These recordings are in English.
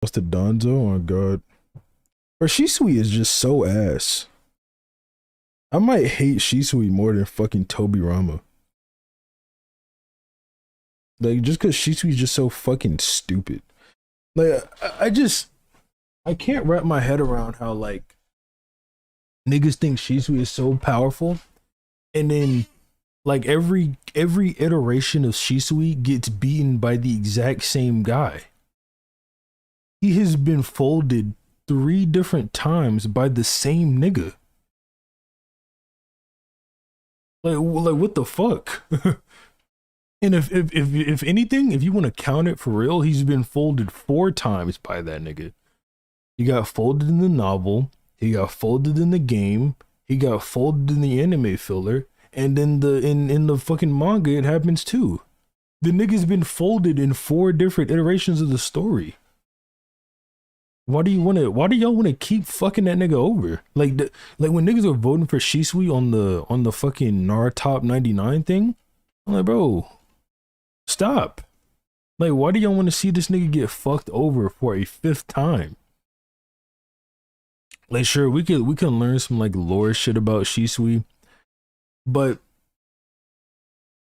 What's the Donzo? Oh my god. Or Shisui is just so ass. I might hate Shisui more than fucking Toby Rama. Like, just because Shisui is just so fucking stupid. Like, I can't wrap my head around how, like, niggas think Shisui is so powerful, and then, like, every iteration of Shisui gets beaten by the exact same guy. He has been folded 3 different times by the same nigga. Like what the fuck? And if anything, if you want to count it for real, he's been folded 4 times by that nigga. He got folded in the novel, he got folded in the game, he got folded in the anime filler, and then in the fucking manga it happens too. The nigga's been folded in 4 different iterations of the story. Why do y'all wanna keep fucking that nigga over? Like when niggas are voting for Shisui on the fucking Naruto Top 99 thing, I'm like, bro, stop. Like, why do y'all want to see this nigga get fucked over for a 5th time? Like, sure, we can learn some like lore shit about Shisui, but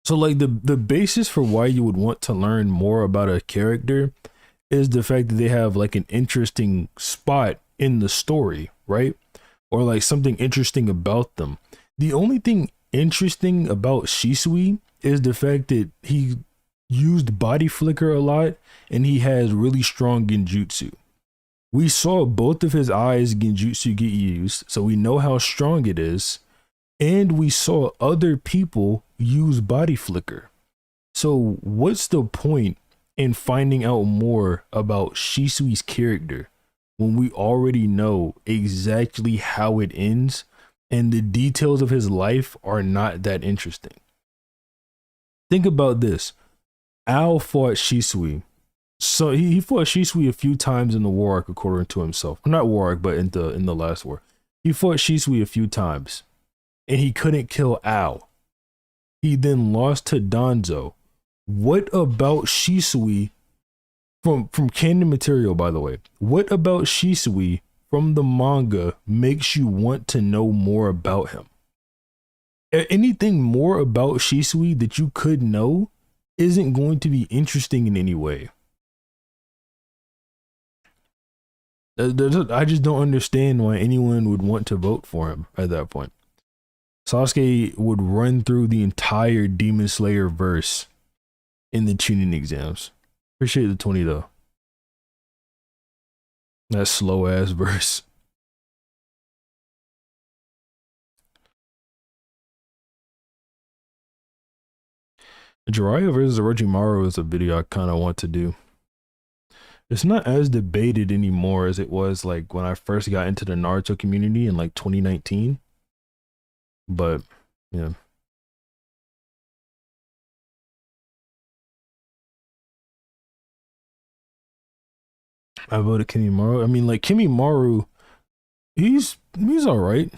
so like the basis for why you would want to learn more about a character is the fact that they have like an interesting spot in the story, right? Or like something interesting about them. The only thing interesting about Shisui is the fact that he used body flicker a lot and he has really strong genjutsu. We saw both of his eyes genjutsu get used, so we know how strong it is, and we saw other people use body flicker. So what's the point in finding out more about Shisui's character when we already know exactly how it ends and the details of his life are not that interesting? Think about this. Ao fought Shisui. So he fought Shisui a few times in the war arc, according to himself. Not war arc, but in the last war. He fought Shisui a few times, and he couldn't kill Ao. He then lost to Danzo. What about Shisui from canon material, by the way? What about Shisui from the manga makes you want to know more about him? Anything more about Shisui that you could know isn't going to be interesting in any way. I just don't understand why anyone would want to vote for him at that point. Sasuke would run through the entire Demon Slayer verse in the tuning exams. Appreciate the 20 though. That slow ass verse. Jiraiya versus Orochimaru is a video I kind of want to do. It's not as debated anymore as it was like when I first got into the Naruto community in like 2019. But yeah. I voted Kimimaro. I mean, like Kimimaro, he's all right.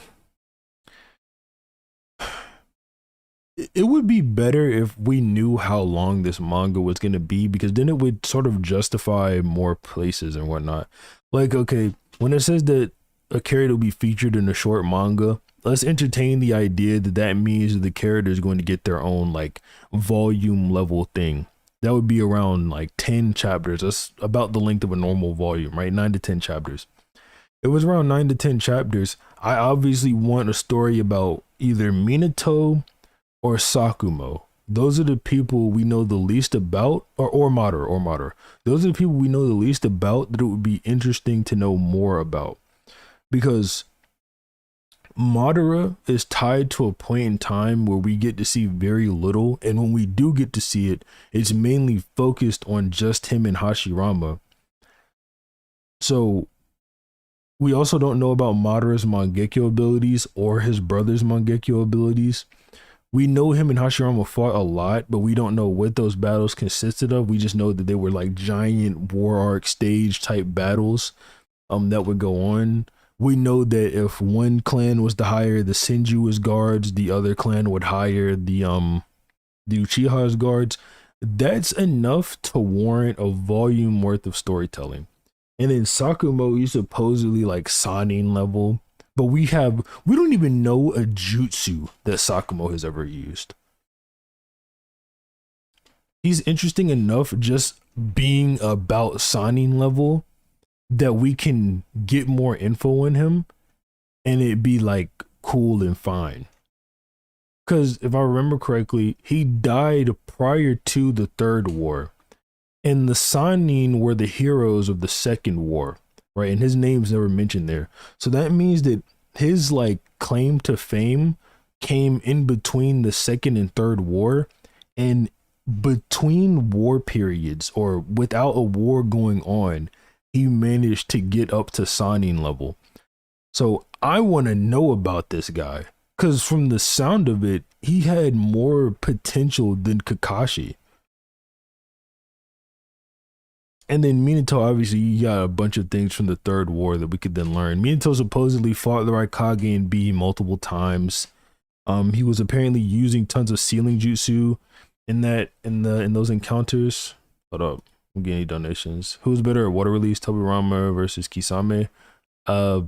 It would be better if we knew how long this manga was going to be, because then it would sort of justify more places and whatnot. Like, okay, when it says that a character will be featured in a short manga, let's entertain the idea that that means that the character is going to get their own like volume level thing. That would be around like 10 chapters. That's about the length of a normal volume, right? 9 to 10 chapters. It was around 9 to 10 chapters. I obviously want a story about either Minato or Sakumo. Those are the people we know the least about, or Madara. Those are the people we know the least about that it would be interesting to know more about. Because Madara is tied to a point in time where we get to see very little, and when we do get to see it, it's mainly focused on just him and Hashirama. So we also don't know about Madara's Mangekyo abilities or his brother's Mangekyo abilities. We know him and Hashirama fought a lot, but we don't know what those battles consisted of. We just know that they were like giant war arc stage type battles that would go on. We know that if one clan was to hire the Senju guards, the other clan would hire the Uchiha's guards. That's enough to warrant a volume worth of storytelling. And then Sakumo is supposedly like Sanin level, but we don't even know a jutsu that Sakumo has ever used. He's interesting enough just being about Sanin level that we can get more info on him and it be like cool and fine. Because if I remember correctly, he died prior to the third war. And the Sanin were the heroes of the second war, right? And his name's never mentioned there. So that means that his like claim to fame came in between the second and third war, and between war periods or without a war going on, he managed to get up to Sanin level. So I want to know about this guy because from the sound of it, he had more potential than Kakashi. And then Minato, obviously, you got a bunch of things from the third war that we could then learn. Minato supposedly fought the Raikage and B multiple times. He was apparently using tons of sealing jutsu in those encounters. Hold up, I'm getting donations. Who's better at water release, Tobirama versus Kisame? Uh,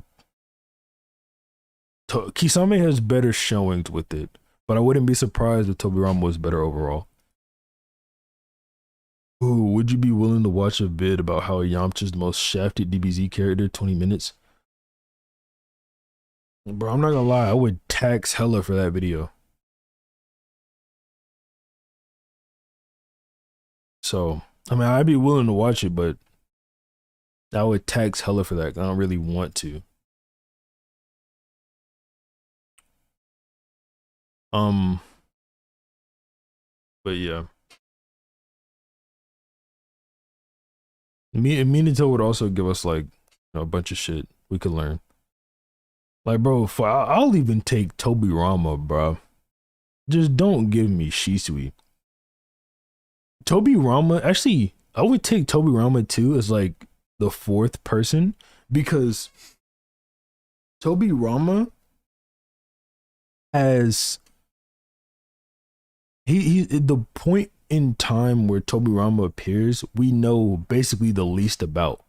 Kisame has better showings with it, but I wouldn't be surprised if Tobirama was better overall. Ooh, would you be willing to watch a vid about how Yamcha's the most shafted DBZ character? 20 minutes. Bro, I'm not gonna lie, I would tax hella for that video. So, I mean, I'd be willing to watch it, but I would tax hella for that. I don't really want to. Um, but yeah. Minato would also give us like a bunch of shit we could learn. Like, bro, I'll even take Tobirama, bro. Just don't give me Shisui. Tobirama, actually, I would take Tobirama too as like the fourth person because Tobirama has he the point in time where Tobirama appears, we know basically the least about.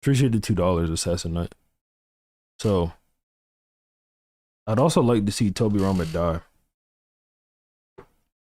Appreciate the $2, Assassin Knight. So I'd also like to see Tobirama die.